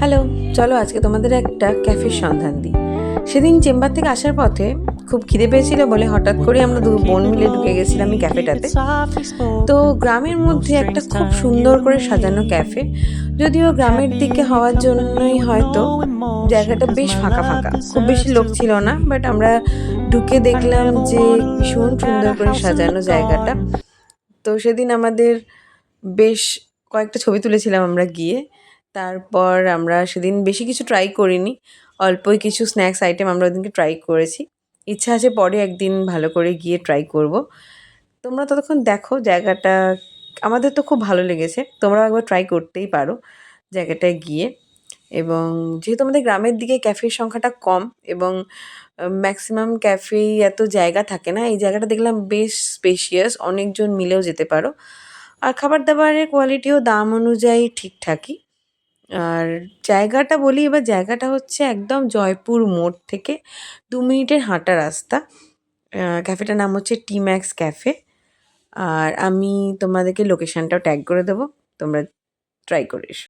Hello, চলো আজকে তোমাদের একটা ক্যাফের সন্ধান দিই। সেদিন চেম্বার থেকে আসার পথে খুব খিদে পেয়েছিল বলে হঠাৎ করে আমরা দু বোন মিলে ঢুকে গেছিলাম এই ক্যাফেটাতে। তো গ্রামের মধ্যে একটা খুব সুন্দর করে সাজানো ক্যাফে, যদিও গ্রামের দিকে হওয়ার জন্যই হয়তো জায়গাটা বেশ ফাঁকা ফাঁকা, খুব বেশি লোক ছিল না। বাট আমরা ঢুকে দেখলাম যে ভীষণ সুন্দর করে সাজানো জায়গাটা। তো সেদিন আমাদের বেশ কয়েকটা ছবি তুলেছিলাম আমরা গিয়ে। তারপর আমরা সেদিন বেশি কিছু ট্রাই করিনি। অল্পই কিছু স্ন্যাক্স আইটেম আমরা ওদিনকে ট্রাই করেছি। ইচ্ছা আছে পরে একদিন ভালো করে গিয়ে ট্রাই করব। তোমরা ততক্ষণ দেখো জায়গাটা, আমাদের তো খুব ভালো লেগেছে। তোমরাও একবার ট্রাই করতেই পারো জায়গাটায় গিয়ে। এবং যেহেতু আমাদের গ্রামের দিকে ক্যাফের সংখ্যাটা কম এবং ম্যাক্সিমাম ক্যাফেই এত জায়গা থাকে না, এই জায়গাটা দেখলাম বেশ স্পেশিয়াস, অনেকজন মিলেও যেতে পারো। আর খাবার দাবারের কোয়ালিটিও দাম অনুযায়ী ঠিকঠাকই। আর জায়গাটা বলি, এবার জায়গাটা হচ্ছে একদম জয়পুর মোড় থেকে 2 মিনিটের হাঁটা রাস্তা। ক্যাফেটার নাম হচ্ছে টি ম্যাক্স ক্যাফে। আর আমি তোমাদেরকে লোকেশানটাও ট্যাগ করে দেবো, তোমরা ট্রাই করে এসো।